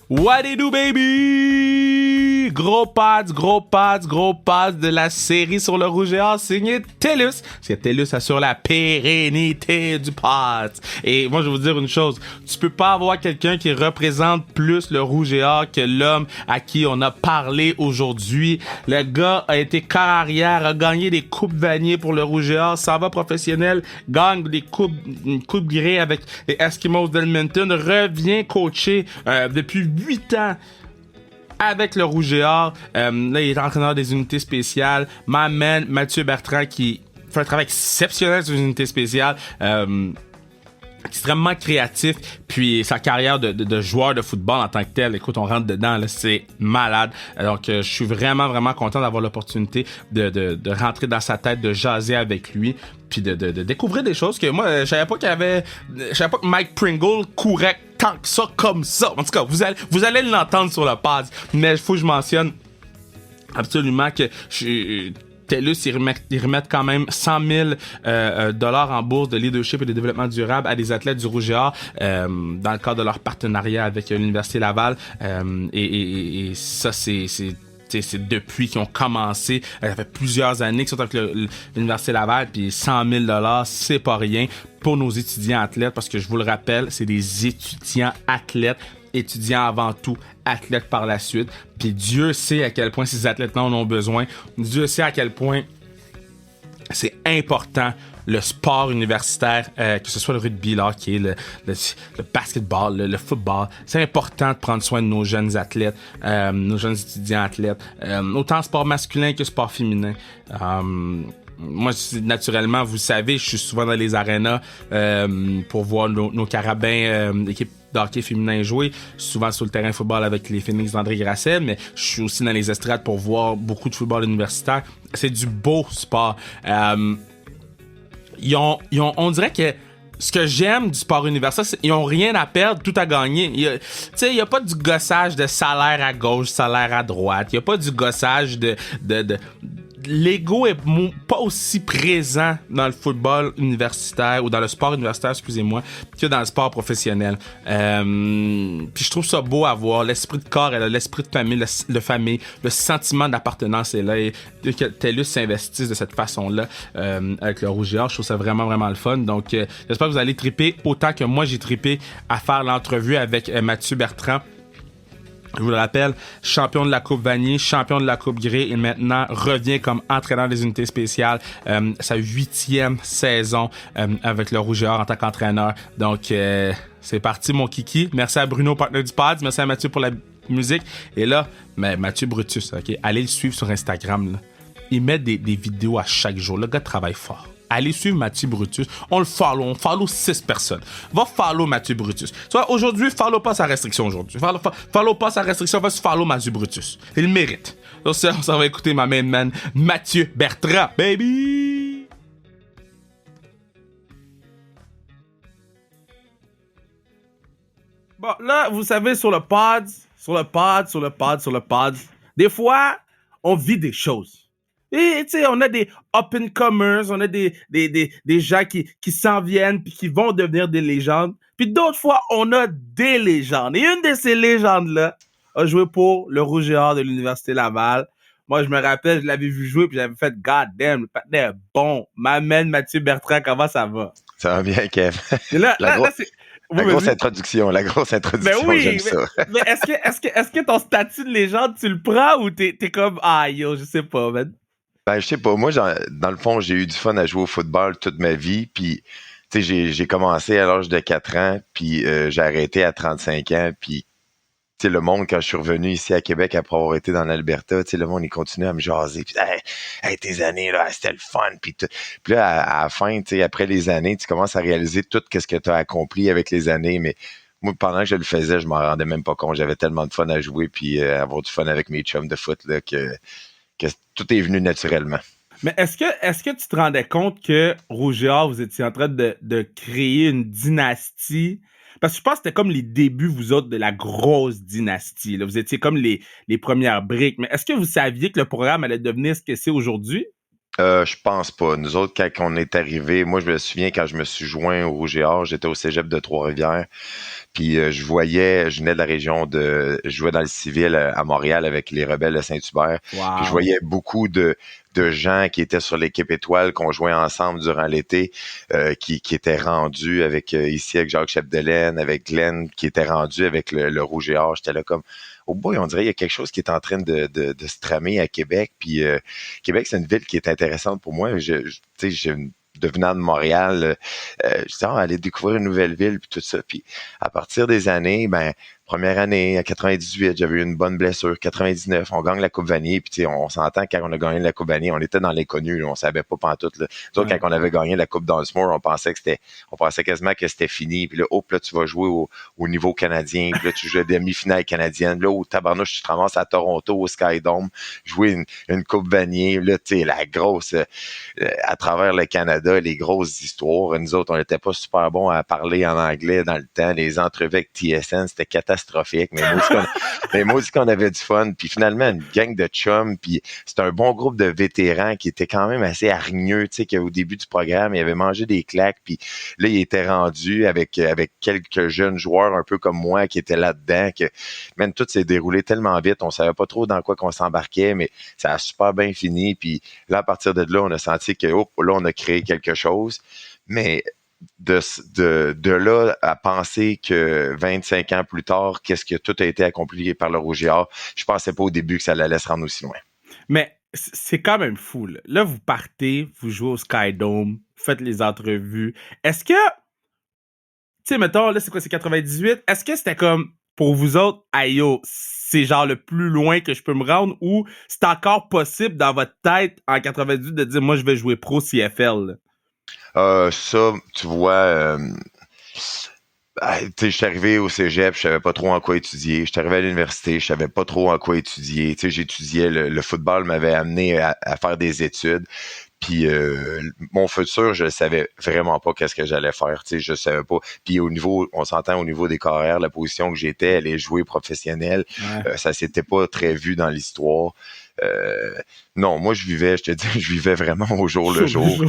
What it do, baby? Gros pads de la série sur le Rouge et Or signé TELUS. Parce que TELUS assure la pérennité du pod. Et moi, je vais vous dire une chose. Tu peux pas avoir quelqu'un qui représente plus le Rouge et Or que l'homme à qui on a parlé aujourd'hui. Le gars a été carrière, a gagné des coupes Vanier pour le Rouge et Or, s'en va professionnel, gagne des une coupe Grey avec les Eskimos d'Edmonton, revient coacher depuis 8 ans avec le Rouge et Or. Là, il est entraîneur des unités spéciales. Ma man, Mathieu Bertrand, qui fait un travail exceptionnel sur les unités spéciales. Extrêmement créatif, puis sa carrière de joueur de football en tant que tel, écoute, on rentre dedans, là, c'est malade. Donc, je suis vraiment content d'avoir l'opportunité de rentrer dans sa tête, de jaser avec lui, puis de découvrir des choses que moi, je savais pas que Mike Pringle courait tant que ça, comme ça. En tout cas, vous allez l'entendre sur le pod, mais il faut que je mentionne absolument que TELUS, ils remettent quand même 100 000 dollars en bourse de leadership et de développement durable à des athlètes du Rouge et Or dans le cadre de leur partenariat avec l'Université Laval. Et ça, c'est depuis qu'ils ont commencé. Ça fait plusieurs années qu'ils sont avec l'Université Laval, puis 100 000 dollars, c'est pas rien pour nos étudiants athlètes, parce que je vous le rappelle, c'est des étudiants athlètes, étudiants avant tout, athlètes par la suite. Puis Dieu sait à quel point ces athlètes-là en ont besoin. Dieu sait à quel point c'est important le sport universitaire, que ce soit le rugby, le hockey, le basketball, le football. C'est important de prendre soin de nos jeunes athlètes, nos jeunes étudiants athlètes, autant sport masculin que sport féminin. Moi, naturellement, vous savez, je suis souvent dans les arénas pour voir nos carabins d'équipe de hockey féminin jouer. Je suis souvent sur le terrain de football avec les Phoenix d'André Grasset, mais je suis aussi dans les estrades pour voir beaucoup de football universitaire. C'est du beau sport. On dirait que ce que j'aime du sport universitaire, c'est qu'ils ont rien à perdre, tout à gagner. Il y a pas du gossage de salaire à gauche, salaire à droite. Il y a pas du gossage de l'ego est pas aussi présent dans le football universitaire ou dans le sport universitaire, excusez-moi, que dans le sport professionnel. Puis je trouve ça beau à voir. L'esprit de corps est là, l'esprit de famille, le sentiment d'appartenance est là. Et que TELUS s'investisse de cette façon-là avec le Rouge et Or, je trouve ça vraiment le fun. Donc, j'espère que vous allez triper autant que moi j'ai trippé à faire l'entrevue avec Mathieu Bertrand. Je vous le rappelle, champion de la Coupe Vanier, champion de la Coupe Grey, et maintenant revient comme entraîneur des unités spéciales, sa 8e saison avec le Rouge et Or en tant qu'entraîneur. Donc, c'est parti mon kiki. Merci à Bruno, partenaire du pod. Merci à Mathieu pour la musique. Et là, Mathieu Brutus, ok, allez le suivre sur Instagram. Là. Il met des vidéos à chaque jour. Le gars travaille fort. Allez suivre Mathieu Brutus. On follow 6 personnes. Va follow Mathieu Brutus. Tu vois, aujourd'hui, follow pas sa restriction aujourd'hui. Follow pas sa restriction, va follow Mathieu Brutus. Il le mérite. Donc ça, on va écouter ma main man, Mathieu Bertrand, baby! Bon, là, vous savez, sur le pod, des fois, on vit des choses. Et tu sais, on a des up-and-comers, on a des gens qui s'en viennent puis qui vont devenir des légendes. Puis d'autres fois, on a des légendes. Et une de ces légendes-là a joué pour le Rouge et Or de l'Université Laval. Moi, je me rappelle, je l'avais vu jouer puis j'avais fait « God damn, le patin est bon. » M'amène Mathieu Bertrand, comment ça va? Ça va bien, Kev. Là, c'est... La grosse introduction, Ben oui, j'aime ça. Mais est-ce que ton statut de légende, tu le prends ou t'es comme « Ah, yo, je sais pas, man. » Ben, je sais pas. Moi, dans le fond, j'ai eu du fun à jouer au football toute ma vie. Puis, tu sais, j'ai commencé à l'âge de 4 ans, puis j'ai arrêté à 35 ans. Puis, tu sais, le monde, quand je suis revenu ici à Québec après avoir été dans l'Alberta, tu sais, le monde, il continue à me jaser. Puis, hey, tes années, là, c'était le fun. Puis là, à la fin, tu sais, après les années, tu commences à réaliser tout ce que tu as accompli avec les années. Mais moi, pendant que je le faisais, je m'en rendais même pas compte. J'avais tellement de fun à jouer, puis avoir du fun avec mes chums de foot, là, que tout est venu naturellement. Mais est-ce que tu te rendais compte que Rouge et Or, vous étiez en train de créer une dynastie? Parce que je pense que c'était comme les débuts, vous autres, de la grosse dynastie. Là. Vous étiez comme les premières briques. Mais est-ce que vous saviez que le programme allait devenir ce que c'est aujourd'hui? Je pense pas. Nous autres, quand on est arrivé, moi je me souviens quand je me suis joint au Rouge et Or, j'étais au Cégep de Trois-Rivières. Puis je venais de la je jouais dans le civil à Montréal avec les Rebelles de Saint-Hubert. Puis je Wow. voyais beaucoup de gens qui étaient sur l'équipe étoile, qu'on jouait ensemble durant l'été, qui étaient rendus avec ici avec Jacques Chapdelaine, avec Glenn, qui étaient rendus avec le Rouge et Or. J'étais là comme oh boy, on dirait qu'il y a quelque chose qui est en train de se tramer à Québec. Puis Québec, c'est une ville qui est intéressante pour moi. Tu sais, devenant de Montréal, je disais, aller découvrir une nouvelle ville, puis tout ça. Puis à partir des années, première année, à 98, j'avais eu une bonne blessure. 99, on gagne la Coupe Vanier. Puis tu sais, on s'entend quand on a gagné la Coupe Vanier, on était dans l'inconnu, là, on savait pas pantoute. Là. Nous autres, quand on avait gagné la Coupe d'Osmore, on pensait quasiment que c'était fini. Puis là, là, tu vas jouer au niveau canadien. Puis là, tu joues à demi-finale canadienne. Puis là, au tabarnouche, tu te ramasses à Toronto, au Sky Dome, jouer une Coupe Vanier. Là, tu sais, la grosse, à travers le Canada, les grosses histoires. Nous autres, on n'était pas super bons à parler en anglais dans le temps. Les entrevues avec TSN, c'était catastrophique. Mais moi aussi qu'on avait du fun. Puis finalement, une gang de chums. Puis c'était un bon groupe de vétérans qui étaient quand même assez hargneux. Tu sais, qu'au début du programme, ils avaient mangé des claques. Puis là, ils étaient rendus avec quelques jeunes joueurs un peu comme moi qui étaient là-dedans. Que même tout s'est déroulé tellement vite. On savait pas trop dans quoi qu'on s'embarquait, mais ça a super bien fini. Puis là, à partir de là, on a senti que là, on a créé quelque chose. Mais de là à penser que 25 ans plus tard, qu'est-ce que tout a été accompli par le Rouge et Or, je pensais pas au début que ça allait se rendre aussi loin. Mais c'est quand même fou. Là, vous partez, vous jouez au Sky Dome, faites les entrevues. Est-ce que, tu sais, mettons, là, c'est quoi, c'est 98? Est-ce que c'était comme, pour vous autres, aïe, yo, c'est genre le plus loin que je peux me rendre ou c'est encore possible dans votre tête en 98 de dire, moi, je vais jouer pro CFL? Ça, tu vois, je suis arrivé au cégep, je savais pas trop en quoi étudier. Je suis arrivé à l'université, je savais pas trop en quoi étudier. Tu sais, j'étudiais, le football m'avait amené à faire des études. Puis mon futur, je savais vraiment pas qu'est-ce que j'allais faire. Tu sais, je savais pas. Puis on s'entend au niveau des carrières, la position que j'étais, aller jouer professionnel, Ouais. ça s'était pas très vu dans l'histoire. Non, moi je te dis, je vivais vraiment au jour le jour.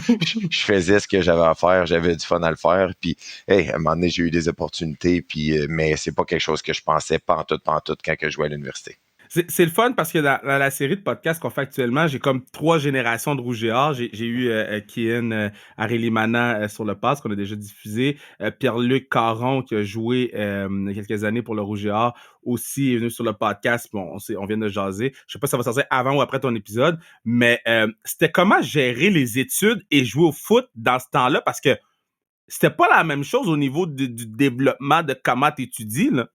Je faisais ce que j'avais à faire, j'avais du fun à le faire. Puis, hey, à un moment donné, j'ai eu des opportunités. Puis, mais c'est pas quelque chose que je pensais pantoute quand que je jouais à l'université. C'est le fun parce que dans la série de podcasts qu'on fait actuellement, j'ai comme 3 générations de Rouge et Or. J'ai eu Kian Arélimana sur le pass qu'on a déjà diffusé. Pierre-Luc Caron qui a joué il y a quelques années pour le Rouge et Or aussi est venu sur le podcast. Bon, on vient de jaser. Je sais pas si ça va sortir avant ou après ton épisode, mais c'était comment gérer les études et jouer au foot dans ce temps-là parce que c'était pas la même chose au niveau du développement de comment tu étudies, là.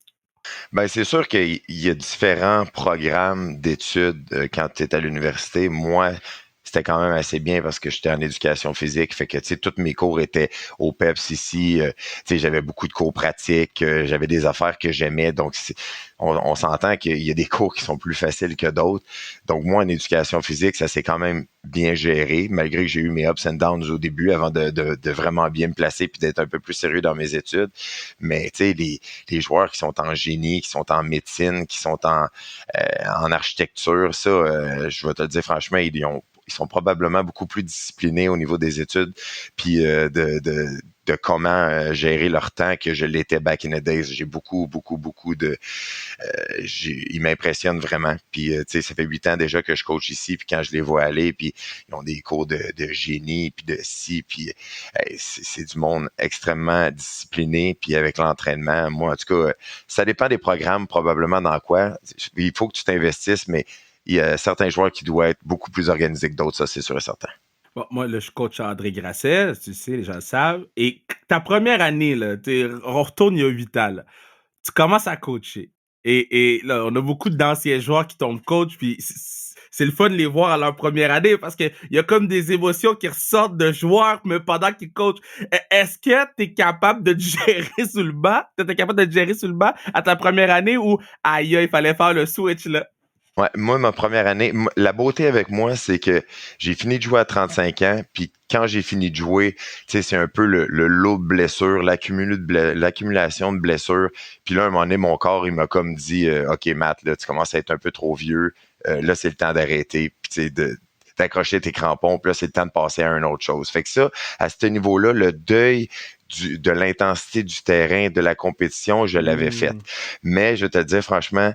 Ben, c'est sûr qu'il y a différents programmes d'études quand tu es à l'université. Moi, c'était quand même assez bien parce que j'étais en éducation physique. Fait que, tu sais, tous mes cours étaient au PEPS ici. Tu sais, j'avais beaucoup de cours pratiques. J'avais des affaires que j'aimais. Donc, on s'entend qu'il y a des cours qui sont plus faciles que d'autres. Donc, moi, en éducation physique, ça s'est quand même bien géré, malgré que j'ai eu mes ups and downs au début avant de vraiment bien me placer puis d'être un peu plus sérieux dans mes études. Mais, tu sais, les joueurs qui sont en génie, qui sont en médecine, qui sont en architecture, ça, je vais te le dire franchement, ils sont probablement beaucoup plus disciplinés au niveau des études, puis de comment gérer leur temps que je l'étais back in the days. J'ai beaucoup ils m'impressionnent vraiment. Puis, tu sais, ça fait 8 ans déjà que je coach ici, puis quand je les vois aller, puis ils ont des cours de génie, puis de ci, puis hey, c'est du monde extrêmement discipliné, puis avec l'entraînement, moi, en tout cas, ça dépend des programmes, probablement dans quoi. Il faut que tu t'investisses, mais il y a certains joueurs qui doivent être beaucoup plus organisés que d'autres, ça, c'est sûr et certain. Bon, moi, là, je coach André Grasset, tu sais, les gens le savent. Et ta première année, là, on retourne il y a 8 ans, là, tu commences à coacher. Et là, on a beaucoup d'anciens joueurs qui tombent coach, puis c'est le fun de les voir à leur première année parce qu'il y a comme des émotions qui ressortent de joueurs mais pendant qu'ils coachent. Est-ce que tu es capable de te gérer sous le banc? T'étais capable de te gérer sous le banc à ta première année ou aïe, il fallait faire le switch, là? Ouais, moi, ma première année, la beauté avec moi, c'est que j'ai fini de jouer à 35 ans, puis quand j'ai fini de jouer, tu sais, c'est un peu le lot de blessures, l'accumulation de blessures. Puis là, à un moment donné, mon corps, il m'a comme dit, OK, Matt, là, tu commences à être un peu trop vieux. Là, c'est le temps d'arrêter. Puis, tu sais, d'accrocher tes crampons, puis là, c'est le temps de passer à une autre chose. Fait que ça, à ce niveau-là, le deuil de l'intensité du terrain, de la compétition, je l'avais faite. Mais je vais te dire, franchement,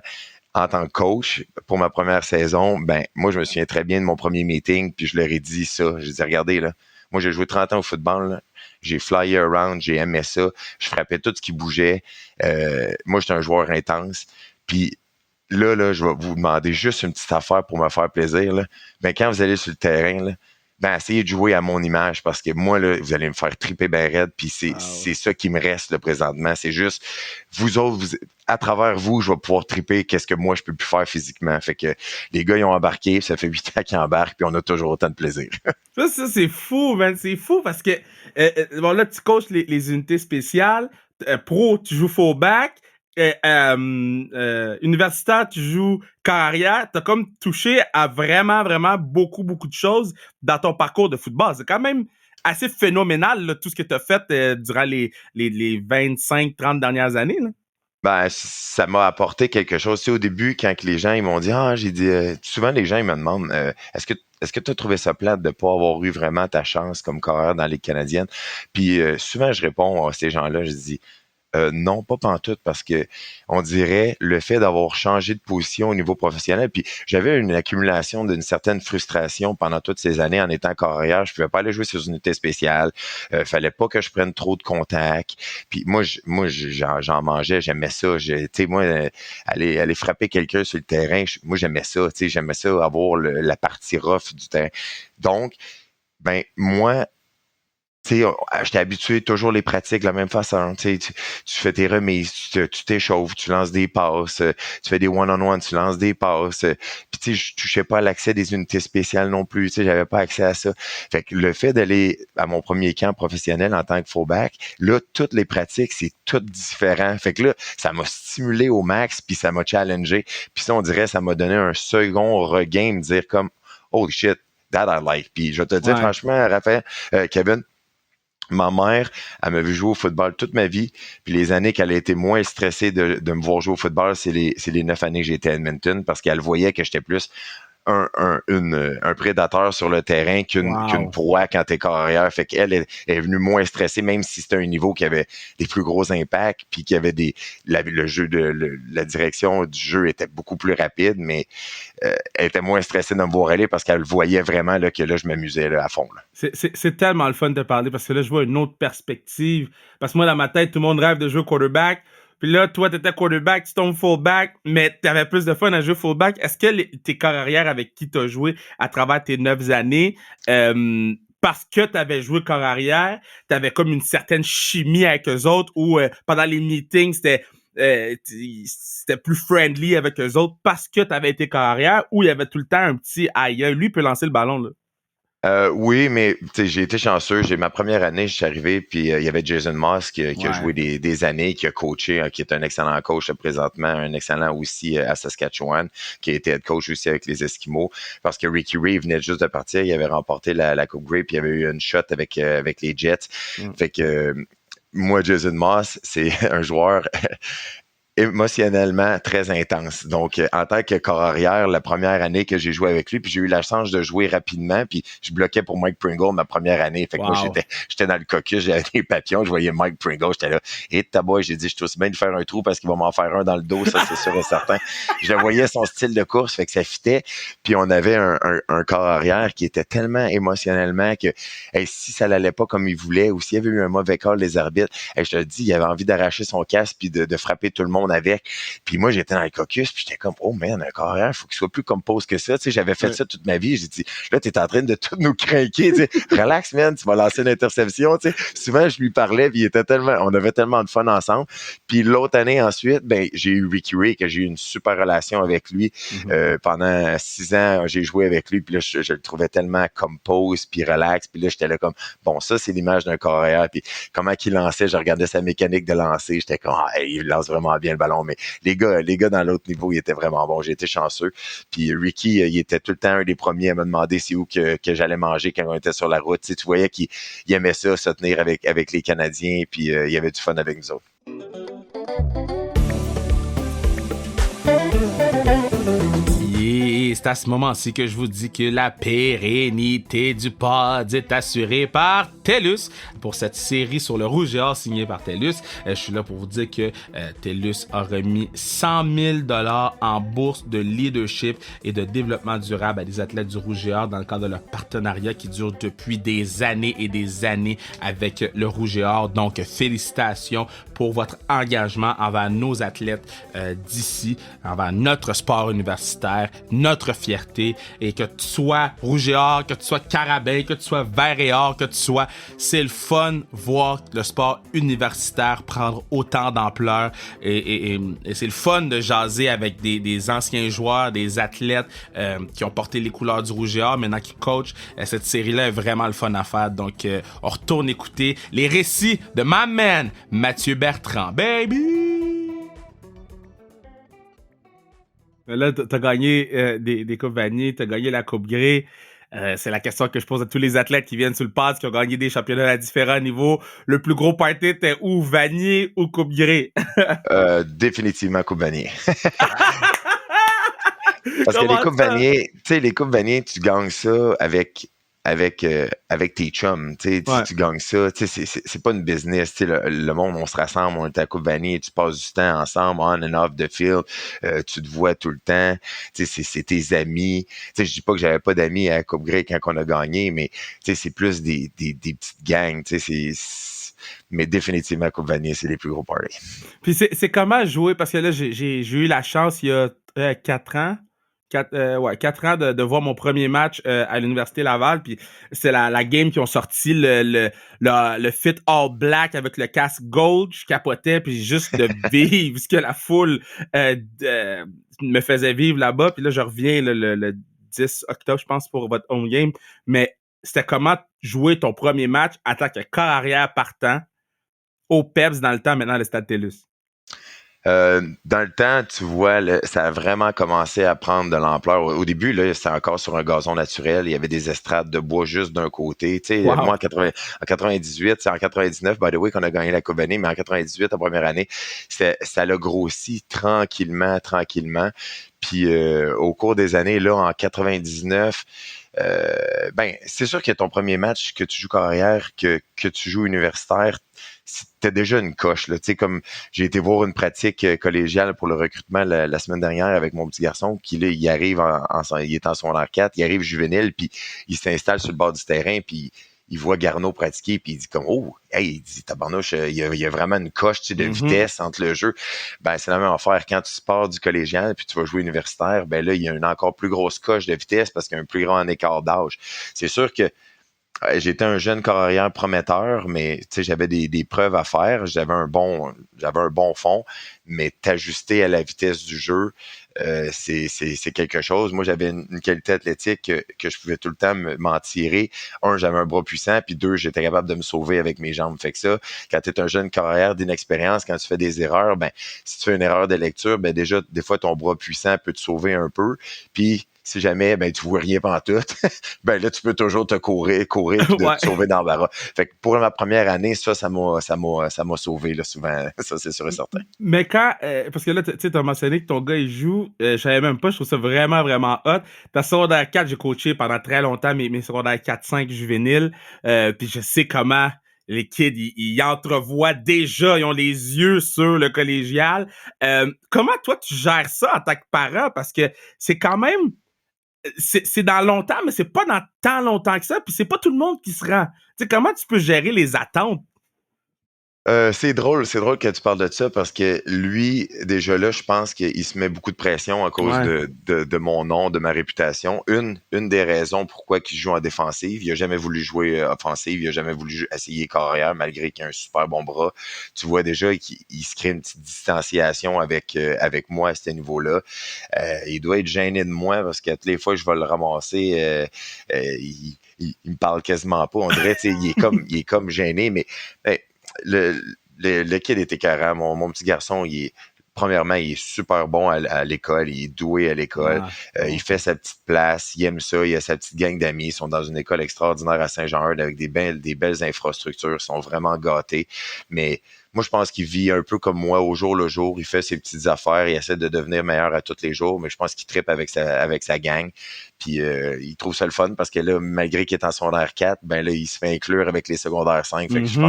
en tant que coach, pour ma première saison, ben moi, je me souviens très bien de mon premier meeting, puis je leur ai dit ça. J'ai dit, regardez, là, moi, j'ai joué 30 ans au football, là. J'ai flyé around, j'ai aimé ça. Je frappais tout ce qui bougeait. Moi, j'étais un joueur intense. Puis là, je vais vous demander juste une petite affaire pour me faire plaisir, là. Ben, quand vous allez sur le terrain, là, ben, essayez de jouer à mon image parce que moi, là, vous allez me faire triper ben raide, puis c'est ça qui me reste, là, présentement. C'est juste, vous autres, à travers vous, je vais pouvoir triper qu'est-ce que moi, je peux plus faire physiquement. Fait que les gars, ils ont embarqué, ça fait 8 ans qu'ils embarquent, puis on a toujours autant de plaisir. Ça, c'est fou, man. C'est fou parce que, bon, là, tu coaches les unités spéciales. Pro, tu joues fullback. Universitaire, tu joues carrière. T'as comme touché à vraiment, vraiment beaucoup, beaucoup de choses dans ton parcours de football. C'est quand même assez phénoménal, là, tout ce que t'as fait durant les 25-30 dernières années, là. Ben, ça m'a apporté quelque chose. Tu sais, au début, quand les gens ils m'ont dit, j'ai dit, souvent les gens ils me demandent, est-ce que tu as trouvé ça plate de pas avoir eu vraiment ta chance comme carrière dans les Ligues canadiennes? Puis souvent je réponds à ces gens-là, je dis, non, pas pantoute, parce que on dirait le fait d'avoir changé de position au niveau professionnel, puis j'avais une accumulation d'une certaine frustration pendant toutes ces années en étant carrière. Je pouvais pas aller jouer sur une unité spéciale, fallait pas que je prenne trop de contacts. Puis moi, j'en mangeais, j'aimais ça. Tu sais, moi, aller frapper quelqu'un sur le terrain, moi j'aimais ça. Tu sais, j'aimais ça avoir la partie rough du terrain. Donc, ben moi. Tu sais, j'étais habitué toujours les pratiques de la même façon. Tu sais, tu fais tes remises, tu t'échauffes, tu lances des passes, tu fais des one-on-one, tu lances des passes. Puis tu sais, je touchais pas à l'accès des unités spéciales non plus. Tu sais, j'avais pas accès à ça. Fait que le fait d'aller à mon premier camp professionnel en tant que fullback, là, toutes les pratiques, c'est tout différent. Fait que là, ça m'a stimulé au max, puis ça m'a challengé. Puis ça, on dirait, ça m'a donné un second regain, me dire comme, holy shit, that I like. Puis je vais te dire, franchement, Raphaël, Kevin, ma mère, elle m'a vu jouer au football toute ma vie. Puis les années qu'elle a été moins stressée de me voir jouer au football, c'est les 9 années que j'ai été à Edmonton, parce qu'elle voyait que j'étais plus un prédateur sur le terrain qu'une proie quand t'es carrière. Fait qu'elle est venue moins stressée, même si c'était un niveau qui avait des plus gros impacts, puis qui avait le jeu la direction du jeu était beaucoup plus rapide, mais elle était moins stressée de me voir aller parce qu'elle voyait vraiment là, que là, je m'amusais là, à fond. Là. C'est tellement le fun de parler parce que là, je vois une autre perspective. Parce que moi, dans ma tête, tout le monde rêve de jouer quarterback. Puis là, toi, t'étais quarterback, tu tombes fullback, mais t'avais plus de fun à jouer fullback. Est-ce que tes carrières avec qui t'as joué à travers tes 9 années, parce que t'avais joué corps arrière, t'avais comme une certaine chimie avec eux autres, ou pendant les meetings, c'était plus friendly avec eux autres parce que t'avais été corps arrière, ou il y avait tout le temps un petit aïe, lui peut lancer le ballon, là? Oui, mais j'ai été chanceux. J'ai ma première année, je suis arrivé, puis il y avait Jason Moss qui a joué des années, qui a coaché, qui est un excellent coach présentement, un excellent aussi à Saskatchewan, qui a été head coach aussi avec les Esquimaux, parce que Ricky Ray venait juste de partir, il avait remporté la Coupe Grey, puis il y avait eu une shot avec les Jets. Fait que moi, Jason Moss, c'est un joueur émotionnellement très intense. Donc, en tant que corps arrière, la première année que j'ai joué avec lui, puis j'ai eu la chance de jouer rapidement, puis je bloquais pour Mike Pringle ma première année. Fait que moi, j'étais dans le caucus, j'avais des papillons, je voyais Mike Pringle, j'étais là, et tabac, j'ai dit, je suis aussi bien de faire un trou parce qu'il va m'en faire un dans le dos, ça, c'est sûr et certain. Je voyais son style de course, fait que ça fitait. Puis on avait un corps arrière qui était tellement émotionnellement que si ça n'allait pas comme il voulait, ou s'il y avait eu un mauvais call des arbitres, je te le dis, il avait envie d'arracher son casque puis de frapper tout le monde avec. Puis moi, j'étais dans le caucus, puis j'étais comme, oh man, un carrière, il faut qu'il soit plus compose que ça. Tu sais, j'avais fait ça toute ma vie. J'ai dit, là, t'es en train de tout nous craquer. Tu sais, relax, man, tu vas lancer une interception. Tu sais, souvent, je lui parlais, puis on avait tellement de fun ensemble. Puis l'autre année, ensuite, j'ai eu Ricky Ray, que j'ai eu une super relation avec lui. Pendant 6 ans, j'ai joué avec lui, puis là, je le trouvais tellement compose, puis relax. Puis là, j'étais là comme, bon, ça, c'est l'image d'un carrière. Puis comment qu'il lançait, je regardais sa mécanique de lancer. J'étais comme, il lance vraiment bien le ballon. Mais les gars dans l'autre niveau, ils étaient vraiment bons. J'ai été chanceux. Puis Ricky, il était tout le temps un des premiers à me demander c'est où que j'allais manger quand on était sur la route. Tu sais, tu voyais qu'il aimait ça, se tenir avec les Canadiens, puis il y avait du fun avec nous autres. Yeah. Et c'est à ce moment-ci que je vous dis que la pérennité du pod est assurée par TELUS. Pour cette série sur le rouge et or signée par TELUS, je suis là pour vous dire que TELUS a remis 100 000 $ en bourse de leadership et de développement durable à des athlètes du rouge et or dans le cadre de leur partenariat qui dure depuis des années et des années avec le rouge et or. Donc, félicitations pour votre engagement envers nos athlètes d'ici, envers notre sport universitaire, notre fierté, et que tu sois rouge et or, que tu sois carabin, que tu sois vert et or, que tu sois... C'est le fun voir le sport universitaire prendre autant d'ampleur et c'est le fun de jaser avec des anciens joueurs, des athlètes qui ont porté les couleurs du rouge et or, maintenant qui coachent. Cette série-là est vraiment le fun à faire, donc on retourne écouter les récits de my man, Mathieu Bertrand, baby! Là, t'as gagné des Coupes Vanier, t'as gagné la Coupe Grey. C'est la question que je pose à tous les athlètes qui viennent sur le pod, qui ont gagné des championnats à différents niveaux. Le plus gros party était où, Vanier ou Coupe Grey? Définitivement Coupe Vanier. Parce que les Coupes Vanier, tu gagnes ça avec tes chums, tu gagnes ça, c'est pas une business, le monde, on se rassemble, on est à Coupe Vanier, tu passes du temps ensemble, on and off the field, tu te vois tout le temps, c'est tes amis, je dis pas que j'avais pas d'amis à la Coupe Grey quand on a gagné, mais c'est plus des petites gangs, mais définitivement Coupe Vanier, c'est les plus gros parties. Puis c'est comment jouer, parce que là, j'ai eu la chance il y a 4 ans, 4 ans de voir mon premier match à l'Université Laval, puis c'est la game qui ont sorti le fit all black avec le casque gold, je capotais, puis juste de vivre ce que la foule me faisait vivre là-bas, puis là je reviens le 10 octobre, je pense, pour votre home game, mais c'était comment jouer ton premier match en tant que corps arrière partant au PEPS dans le temps, maintenant le Stade TELUS? Dans le temps, tu vois, ça a vraiment commencé à prendre de l'ampleur. Au début, là, c'était encore sur un gazon naturel. Il y avait des estrades de bois juste d'un côté. Wow. Moi, en 98, c'est en 99, by the way, qu'on a gagné la Coupe Vanier, mais en 98, la première année, ça l'a grossi tranquillement. Puis au cours des années, là, en 99, c'est sûr que ton premier match, que tu joues carrière, que tu joues universitaire, c'était déjà une coche, là. Tu sais, comme j'ai été voir une pratique collégiale pour le recrutement la semaine dernière avec mon petit garçon, qui là, il arrive il est en secondaire 4, il arrive juvénile, puis il s'installe sur le bord du terrain, puis il voit Garneau pratiquer, puis il dit comme, oh, hey, il dit, tabarnouche, il y a vraiment une coche, de vitesse entre le jeu. C'est la même affaire. Quand tu pars du collégial, puis tu vas jouer universitaire, là, il y a une encore plus grosse coche de vitesse parce qu'il y a un plus grand écart d'âge. C'est sûr que j'étais un jeune corps arrière prometteur, mais j'avais des preuves à faire. J'avais un bon fond, mais t'ajuster à la vitesse du jeu, c'est quelque chose. Moi, j'avais une qualité athlétique que je pouvais tout le temps m'en tirer. Un, j'avais un bras puissant, puis deux, j'étais capable de me sauver avec mes jambes. Fait que ça, quand tu es un jeune corps arrière d'inexpérience, quand tu fais des erreurs, si tu fais une erreur de lecture, déjà, des fois, ton bras puissant peut te sauver un peu. Puis, si jamais tu vois rien pantoute, là, tu peux toujours te courir puis te sauver dans l'embarras. Fait que pour ma première année, ça m'a sauvé, là, souvent. Ça, c'est sûr et certain. Mais quand, parce que là, tu sais, t'as mentionné que ton gars, il joue, je savais même pas, je trouve ça vraiment, vraiment hot. Dans secondaire 4, j'ai coaché pendant très longtemps mes secondaires 4-5 juvéniles, puis je sais comment les kids, ils entrevoient déjà, ils ont les yeux sur le collégial. Comment toi, tu gères ça en tant que parent? Parce que c'est quand même... C'est dans longtemps, mais c'est pas dans tant longtemps que ça, puis c'est pas tout le monde qui se rend. Tu sais, comment tu peux gérer les attentes? C'est drôle que tu parles de ça parce que lui, déjà là, je pense qu'il se met beaucoup de pression à cause de mon nom, de ma réputation. Une des raisons pourquoi il joue en défensive, il a jamais voulu jouer offensive, il a jamais voulu essayer carrière malgré qu'il a un super bon bras. Tu vois déjà qu'il se crée une petite distanciation avec moi à ce niveau-là. Il doit être gêné de moi parce que toutes les fois que je vais le ramasser, il me parle quasiment pas. On dirait, tu sais, il est comme gêné, mais le kid est écœurant. Mon petit garçon, premièrement, il est super bon à l'école, il est doué à l'école, il fait sa petite place, il aime ça, il a sa petite gang d'amis, ils sont dans une école extraordinaire à Saint-Jean-Eudes avec des belles infrastructures, ils sont vraiment gâtés, mais Moi, je pense qu'il vit un peu comme moi au jour le jour. Il fait ses petites affaires, il essaie de devenir meilleur à tous les jours, mais je pense qu'il trippe avec sa gang. Puis il trouve ça le fun parce que là, malgré qu'il est en secondaire 4, ben là, il se fait inclure avec les secondaires 5. Fait que je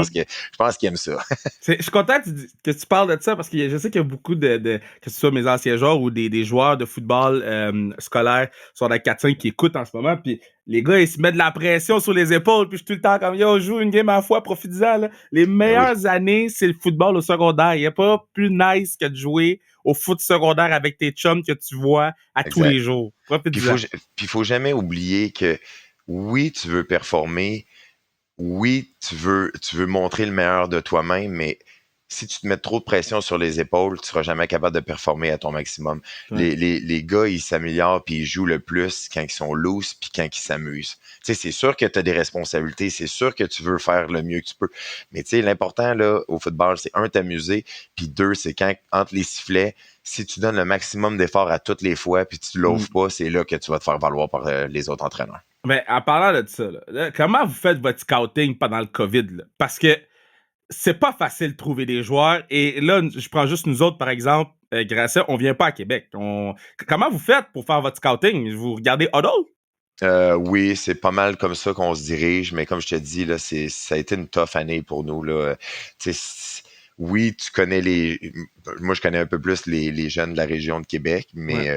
pense qu'il aime ça. Je suis content que tu parles de ça parce que je sais qu'il y a beaucoup que ce soit mes anciens joueurs ou des joueurs de football scolaire sur la 4-5 qui écoutent en ce moment. Puis les gars, ils se mettent de la pression sur les épaules. Puis je suis tout le temps comme, yo, joue une game à la fois, profite-en. Là. Les meilleures années, c'est le football au secondaire. Il n'y a pas plus nice que de jouer au foot secondaire avec tes chums que tu vois à tous les jours. Profite-en. Puis il faut jamais oublier que oui, tu veux performer, oui, tu veux montrer le meilleur de toi-même, mais si tu te mets trop de pression sur les épaules, tu seras jamais capable de performer à ton maximum. Ouais. Les gars, ils s'améliorent puis ils jouent le plus quand ils sont loose puis quand ils s'amusent. Tu sais, c'est sûr que tu as des responsabilités, c'est sûr que tu veux faire le mieux que tu peux. Mais tu sais, l'important là au football, c'est un, t'amuser, puis deux, c'est quand entre les sifflets, si tu donnes le maximum d'efforts à toutes les fois puis tu l'offres pas, c'est là que tu vas te faire valoir par les autres entraîneurs. Mais en parlant de ça, comment vous faites votre scouting pendant le COVID? Là? Parce que c'est pas facile de trouver des joueurs. Et là, je prends juste nous autres, par exemple, Grasset, on vient pas à Québec. Comment vous faites pour faire votre scouting? Vous regardez Huddle? Oui, c'est pas mal comme ça qu'on se dirige, mais comme je te dis, là, ça a été une tough année pour nous. Là. Oui, tu connais moi, je connais un peu plus les jeunes de la région de Québec, mais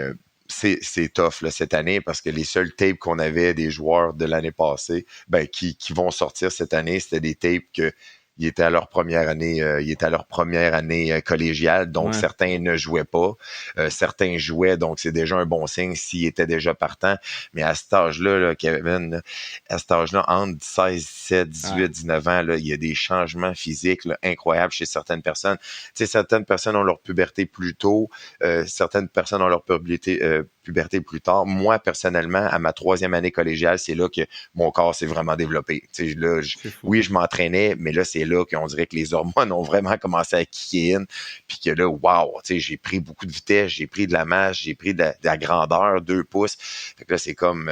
c'est tough là, cette année parce que les seuls tapes qu'on avait des joueurs de l'année passée, qui vont sortir cette année, c'était des tapes que ils étaient à leur première année, collégiale, donc certains ne jouaient pas, certains jouaient, donc c'est déjà un bon signe s'ils étaient déjà partants. Mais à cet âge-là, là, Kevin, là, à cet âge-là, entre 16, 17, 18, 19 ans, là, il y a des changements physiques là, incroyables chez certaines personnes. Tu sais, certaines personnes ont leur puberté plus tôt, certaines personnes ont leur puberté plus tard. Moi, personnellement, à ma 3e année collégiale, c'est là que mon corps s'est vraiment développé. Tu sais, là, oui, je m'entraînais, mais là, c'est là qu'on dirait que les hormones ont vraiment commencé à kicker in, puis que là, wow, tu sais, j'ai pris beaucoup de vitesse, j'ai pris de la masse, j'ai pris de la grandeur, 2 pouces. Fait que là, c'est comme...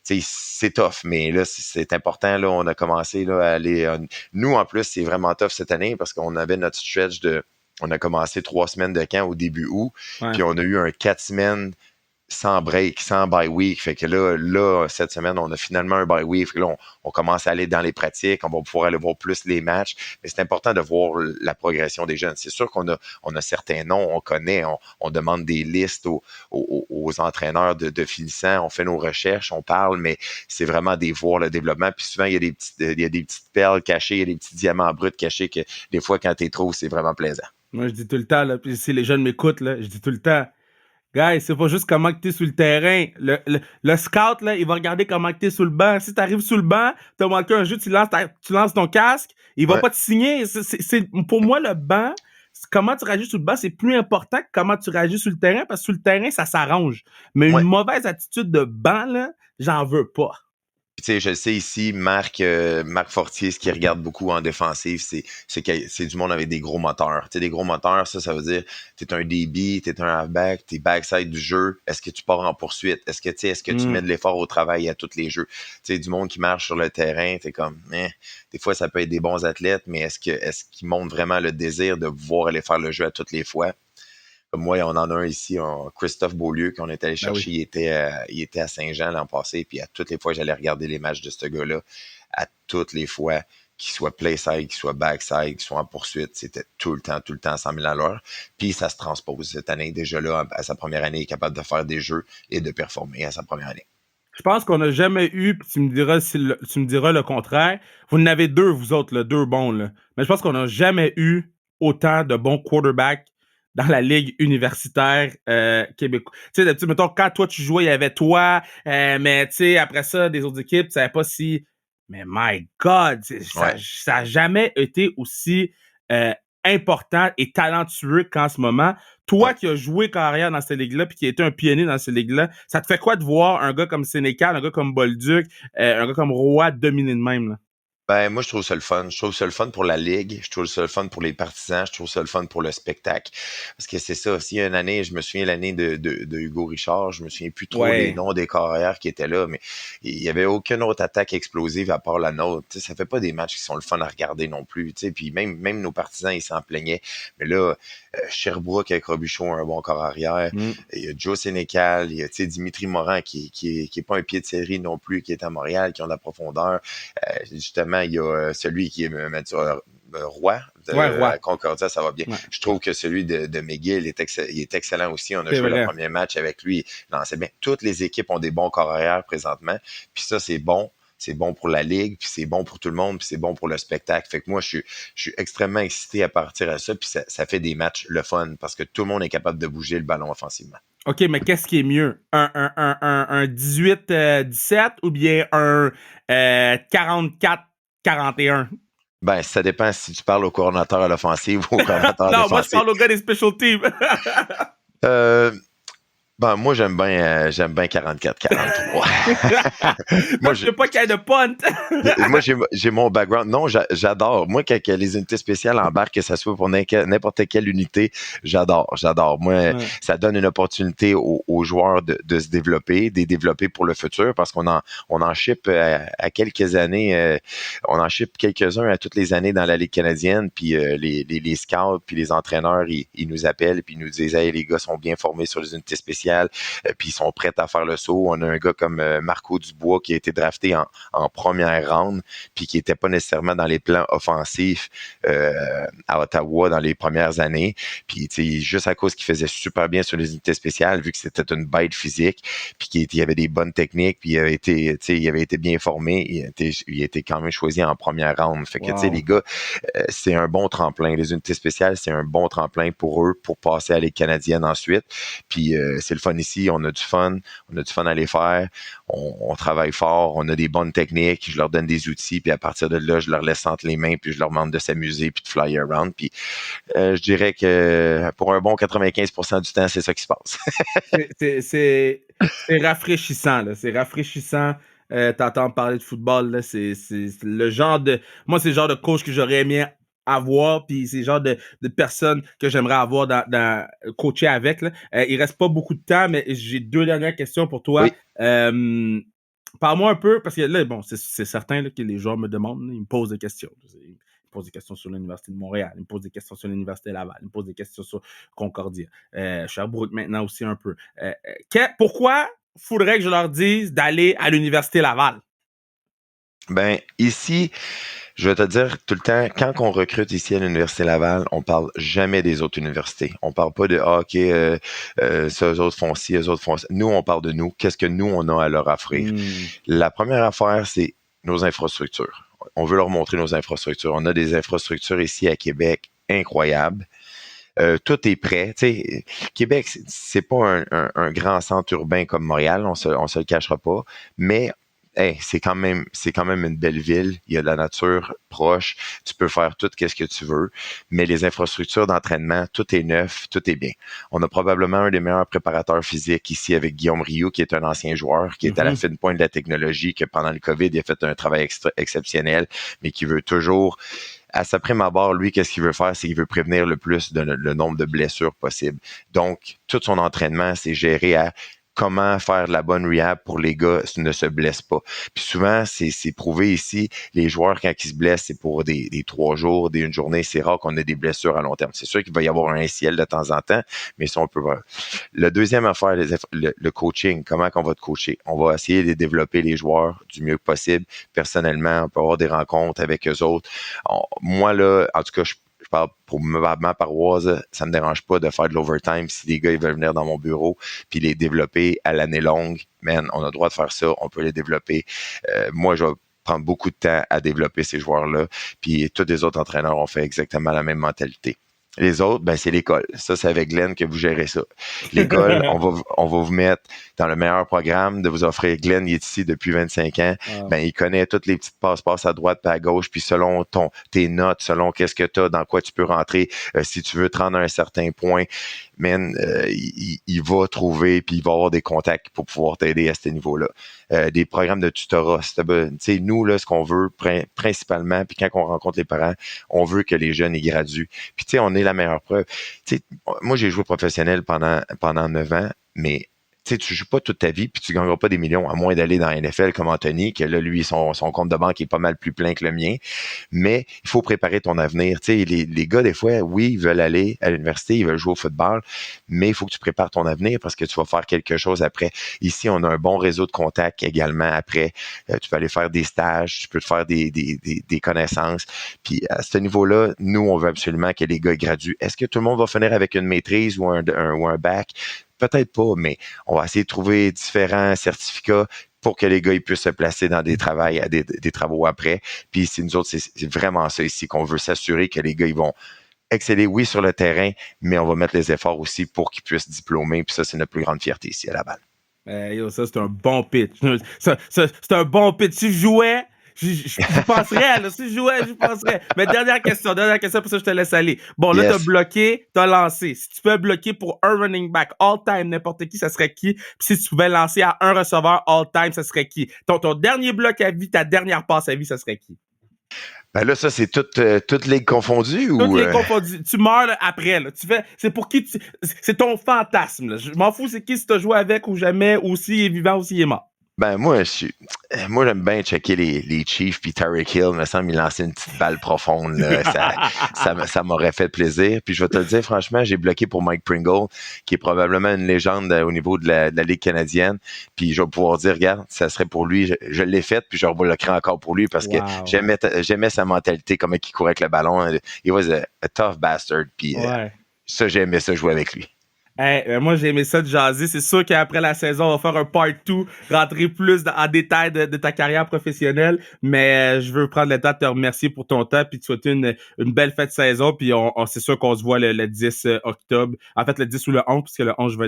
c'est tough, mais là, c'est important. Là, on a commencé là, à aller... nous, en plus, c'est vraiment tough cette année parce qu'on avait notre stretch on a commencé 3 semaines de camp au début août, puis on a eu un 4 semaines sans break, sans bye week. Fait que là, cette semaine, on a finalement un bye week. Fait que là, on commence à aller dans les pratiques, on va pouvoir aller voir plus les matchs. Mais c'est important de voir la progression des jeunes. C'est sûr qu'on a certains noms, on connaît, on demande des listes aux entraîneurs de finissants, on fait nos recherches, on parle, mais c'est vraiment des voir le développement. Puis souvent, il y a des petites perles cachées, il y a des petits diamants bruts cachés que des fois, quand tu les trouves, c'est vraiment plaisant. Moi, je dis tout le temps, là, puis si les jeunes m'écoutent, là, je dis tout le temps, guys, c'est pas juste comment que t'es sur le terrain. Le scout, là, il va regarder comment que t'es sur le banc. Si t'arrives sur le banc, t'as manqué un jeu, tu lances ton casque, il va pas te signer. Pour moi, le banc, comment tu réagis sur le banc, c'est plus important que comment tu réagis sur le terrain, parce que sur le terrain, ça s'arrange. Mais une mauvaise attitude de banc, là, j'en veux pas. Tu sais, je le sais ici, Marc Fortier, ce qu'il regarde beaucoup en défensive, c'est du monde avec des gros moteurs. Tu sais, des gros moteurs, ça veut dire t'es un DB, t'es un halfback, t'es backside du jeu. Est-ce que tu pars en poursuite? Est-ce que tu mets de l'effort au travail à tous les jeux? Tu sais, du monde qui marche sur le terrain, t'es comme, des fois, ça peut être des bons athlètes, mais est-ce qu'ils montrent vraiment le désir de vouloir aller faire le jeu à toutes les fois? Comme moi, on en a un ici, Christophe Beaulieu, qu'on est allé chercher. Il était à Saint-Jean l'an passé, puis à toutes les fois, j'allais regarder les matchs de ce gars-là. À toutes les fois, qu'il soit play-side, qu'il soit back-side, qu'il soit en poursuite, c'était tout le temps 100 000 à l'heure. Puis ça se transpose cette année. Déjà là, à sa première année, il est capable de faire des jeux et de performer à sa première année. Je pense qu'on n'a jamais eu, puis tu me diras le contraire. Vous en avez 2, vous autres, là, 2 bons. Là. Mais je pense qu'on n'a jamais eu autant de bons quarterbacks dans la ligue universitaire québécoise. Tu sais, d'habitude, mettons, quand toi tu jouais, il y avait toi, mais tu sais, après ça, des autres équipes, tu savais pas si... Mais my God, ça a jamais été aussi important et talentueux qu'en ce moment. Toi qui as joué carrière dans cette ligue-là puis qui a été un pionnier dans cette ligue-là, ça te fait quoi de voir un gars comme Sénécal, un gars comme Bolduc, un gars comme Roy dominer de même, là? Ben, moi, je trouve ça le fun. Je trouve ça le fun pour la ligue. Je trouve ça le fun pour les partisans. Je trouve ça le fun pour le spectacle. Parce que c'est ça. S'il y a une année, je me souviens l'année de Hugo Richard, je me souviens plus trop des Ouais. noms des carrières qui étaient là, mais il y avait aucune autre attaque explosive à part la nôtre. Tu sais, ça fait pas des matchs qui sont le fun à regarder non plus. Tu sais, puis même nos partisans, ils s'en plaignaient. Mais là, Sherbrooke avec Robuchon, un bon corps arrière. Mm. Il y a Joe Sénécal, il y a, tu sais, Dimitri Morin qui est pas un pied de série non plus, qui est à Montréal, qui ont de la profondeur. Justement, il y a celui qui est Mathieu Roy de Ouais, Roy. Concordia, ça va bien. Ouais. Je trouve que celui de McGill il est excellent aussi. On a C'est joué vrai. le premier match avec lui. Non, c'est bien. Toutes les équipes ont des bons corps arrière présentement. Puis ça, c'est bon. C'est bon pour la ligue, puis c'est bon pour tout le monde, puis c'est bon pour le spectacle. Fait que moi, je suis extrêmement excité à partir de ça, puis ça fait des matchs le fun, parce que tout le monde est capable de bouger le ballon offensivement. OK, mais qu'est-ce qui est mieux? Un 18-17 ou bien un 44-41? Ben, ça dépend si tu parles au coordonnateur à l'offensive ou au coordonnateur Non, moi, je défensif. parle au gars des special teams. Ben, moi, j'aime bien 44-43. Moi, je veux pas qu'il y ait de punt. Moi, j'ai mon background. Non, j'adore. Moi, quand les unités spéciales embarquent, que ça soit pour n'importe quelle unité, j'adore. Moi, Ouais. ça donne une opportunité aux joueurs de se développer, de les développer pour le futur, parce qu'on en ship à quelques années, on en ship quelques-uns à toutes les années dans la Ligue canadienne, puis les scouts, puis les entraîneurs, ils nous appellent, puis ils nous disent « Hey, les gars sont bien formés sur les unités spéciales, puis ils sont prêts à faire le saut. » On a un gars comme Marco Dubois qui a été drafté en première ronde, puis qui n'était pas nécessairement dans les plans offensifs à Ottawa dans les premières années. Puis, tu sais, juste à cause qu'il faisait super bien sur les unités spéciales, vu que c'était une bête physique, puis qu'il avait des bonnes techniques, puis il avait été bien formé, il a été quand même choisi en première ronde. Fait que, tu sais, les gars, c'est un bon tremplin. Les unités spéciales, c'est un bon tremplin pour eux, pour passer à la Ligue canadienne ensuite. Puis, c'est le fun ici, on a du fun à les faire, on travaille fort, on a des bonnes techniques, je leur donne des outils, puis à partir de là, je leur laisse entre les mains, puis je leur demande de s'amuser, puis de fly around, puis je dirais que pour un bon 95% du temps, c'est ça qui se passe. C'est rafraîchissant, là. C'est rafraîchissant. T'entends parler de football, là. C'est le genre de... Moi, c'est le genre de coach que j'aurais aimé avoir, puis c'est le genre de personnes que j'aimerais avoir dans coacher avec, là. Il reste pas beaucoup de temps, mais j'ai 2 dernières questions pour toi. Oui. Parle-moi un peu, parce que là, bon, c'est certain là, que les joueurs me demandent, là, ils me posent des questions. Ils me posent des questions sur l'Université de Montréal, ils me posent des questions sur l'Université Laval, ils me posent des questions sur Concordia. Sherbrooke maintenant aussi un peu. Pourquoi faudrait que je leur dise d'aller à l'Université Laval? Ben, ici, je vais te dire tout le temps, quand on recrute ici à l'Université Laval, on parle jamais des autres universités. On parle pas de OK, ça, eux autres font ci, eux autres font ça. Nous, on parle de nous. Qu'est-ce que nous, on a à leur offrir? La première affaire, c'est nos infrastructures. On veut leur montrer nos infrastructures. On a des infrastructures ici à Québec incroyables. Tout est prêt. Tu sais, Québec, c'est pas un grand centre urbain comme Montréal, on se le cachera pas, mais hey, c'est quand même une belle ville. Il y a de la nature proche. Tu peux faire tout ce que tu veux. Mais les infrastructures d'entraînement, tout est neuf, tout est bien. On a probablement un des meilleurs préparateurs physiques ici avec Guillaume Rioux, qui est un ancien joueur, qui est à la fine pointe de la technologie, que pendant le COVID, il a fait un travail exceptionnel, mais qui veut toujours... À sa prime abord, lui, qu'est-ce qu'il veut faire? C'est qu'il veut prévenir le plus le nombre de blessures possible. Donc, tout son entraînement, c'est géré à comment faire de la bonne rehab pour les gars ne se blessent pas. Puis souvent, c'est prouvé ici, les joueurs, quand ils se blessent, c'est pour des 3 jours, une journée. C'est rare qu'on ait des blessures à long terme. C'est sûr qu'il va y avoir un ciel de temps en temps, mais ça, on peut voir. Le deuxième affaire, le coaching, comment qu'on va te coacher? On va essayer de développer les joueurs du mieux possible. Personnellement, on peut avoir des rencontres avec eux autres. Moi, là, en tout cas, je parle pour ma paroisse, ça me dérange pas de faire de l'overtime si les gars ils veulent venir dans mon bureau puis les développer à l'année longue. Man, on a le droit de faire ça, on peut les développer. Moi, je vais prendre beaucoup de temps à développer ces joueurs-là. Puis tous les autres entraîneurs ont fait exactement la même mentalité. Les autres, ben c'est l'école. Ça, c'est avec Glenn que vous gérez ça. L'école, on va vous mettre dans le meilleur programme, de vous offrir. Glenn, il est ici depuis 25 ans. Ben, il connaît toutes les petites passe-passe à droite et à gauche, puis selon tes notes, selon qu'est-ce que tu as, dans quoi tu peux rentrer, si tu veux te rendre à un certain point, man, il va trouver, puis il va avoir des contacts pour pouvoir t'aider à ce niveau-là. Des programmes de tutorat. Tu sais, nous, là, ce qu'on veut principalement, puis quand on rencontre les parents, on veut que les jeunes y graduent. Puis tu sais, on est la meilleure preuve. Tu sais, moi, j'ai joué professionnel pendant 9 ans, mais tu sais, tu joues pas toute ta vie puis tu gagneras pas des millions, à moins d'aller dans la NFL comme Anthony, que là, lui, son compte de banque est pas mal plus plein que le mien. Mais il faut préparer ton avenir. Tu sais, les gars, des fois, oui, ils veulent aller à l'université, ils veulent jouer au football, mais il faut que tu prépares ton avenir parce que tu vas faire quelque chose après. Ici, on a un bon réseau de contacts également après. Tu peux aller faire des stages, tu peux te faire des connaissances. Puis à ce niveau-là, nous, on veut absolument que les gars graduent. Est-ce que tout le monde va finir avec une maîtrise ou un bac? Peut-être pas, mais on va essayer de trouver différents certificats pour que les gars ils puissent se placer dans des travaux après. Puis c'est nous autres, c'est vraiment ça ici qu'on veut s'assurer que les gars ils vont exceller, oui, sur le terrain, mais on va mettre les efforts aussi pour qu'ils puissent diplômer. Puis ça, c'est notre plus grande fierté ici à Laval. Ça, c'est un bon pitch. C'est un bon pitch. Si je jouais, je penserais, là. Si je jouais, je penserais. Mais dernière question, pour ça, je te laisse aller. Bon, là, t'as bloqué, t'as lancé. Si tu peux bloquer pour un running back all-time, n'importe qui, ça serait qui? Puis si tu pouvais lancer à un receveur all-time, ça serait qui? Ton dernier bloc à vie, ta dernière passe à vie, ça serait qui? Ben là, ça, c'est toutes ligues confondues ou... Toutes les confondues. Tu meurs là, après, là. C'est pour qui c'est ton fantasme, là. Je m'en fous, c'est qui si t'as joué avec ou jamais, ou s'il est vivant ou s'il est mort. Ben, moi, j'aime bien checker les Chiefs, puis Tyreek Hill, me semble, il lançait une petite balle profonde, là. Ça m'aurait fait plaisir. Puis je vais te le dire, franchement, j'ai bloqué pour Mike Pringle, qui est probablement une légende au niveau de la Ligue canadienne. Puis je vais pouvoir dire, regarde, ça serait pour lui, je l'ai fait, puis je rebloquerai encore pour lui parce que j'aimais sa mentalité, comment il courait avec le ballon. He was a tough bastard. Puis ça, j'aimais ça jouer avec lui. Moi, j'ai aimé ça de jaser. C'est sûr qu'après la saison, on va faire un part 2, rentrer plus en détail de ta carrière professionnelle. Mais je veux prendre le temps de te remercier pour ton temps puis te souhaiter une belle fête de saison. Puis c'est sûr qu'on se voit le 10 octobre. En fait, le 10 ou le 11, puisque le 11, je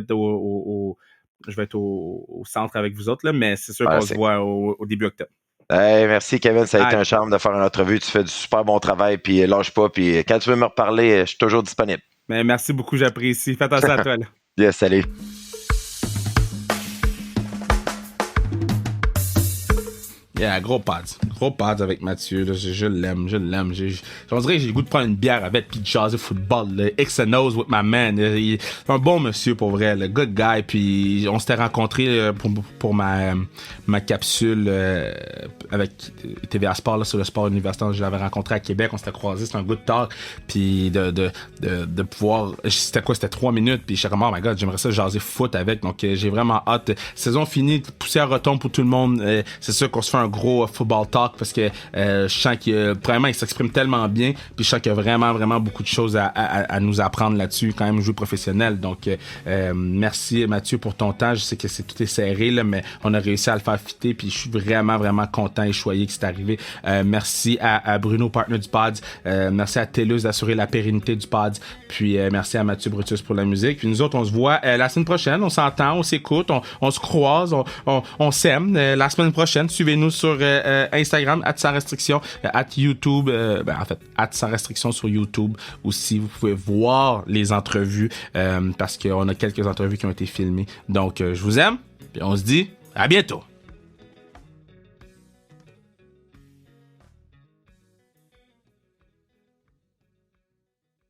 vais être au centre avec vous autres. Là, mais c'est sûr qu'on se voit au début octobre. Hey, merci Kevin, ça a été un charme de faire une entrevue. Tu fais du super bon travail, puis lâche pas. Puis quand tu veux me reparler, je suis toujours disponible. Mais merci beaucoup, j'apprécie. Fais attention à toi. Là. Yes, salut. Yeah, gros pads avec Mathieu, là, je l'aime. On dirait que j'ai le goût de prendre une bière avec puis de jaser football, là. X and O's with my man. Il est un bon monsieur pour vrai, le good guy. Puis on s'était rencontrés pour ma capsule avec TVA Sport là, sur le sport universitaire. Je l'avais rencontré à Québec, on s'était croisés, c'était un good talk. Puis de pouvoir, c'était 3 minutes. Puis je suis comme oh my god, j'aimerais ça jaser foot avec. Donc j'ai vraiment hâte. Saison finie, poussière retombe pour tout le monde. C'est sûr qu'on se fait un gros football talk parce que je sens que premièrement il s'exprime tellement bien puis je sens qu'il y a vraiment beaucoup de choses à nous apprendre là-dessus quand même jouer professionnel. Donc merci Mathieu pour ton temps. Je sais que tout est serré là, mais on a réussi à le faire fitter puis je suis vraiment content et choyé que c'est arrivé. Merci à Bruno, partner du Pods. Merci à Tellus d'assurer la pérennité du Pods. Puis merci à Mathieu Brutus pour la musique. Puis nous autres on se voit la semaine prochaine. On s'entend, on s'écoute, on se croise, on s'aime. La semaine prochaine, suivez-nous sur Instagram, @sans-restriction, YouTube, en fait, @sans-restriction sur YouTube aussi. Vous pouvez voir les entrevues parce qu'on a quelques entrevues qui ont été filmées. Donc, je vous aime, puis on se dit à bientôt.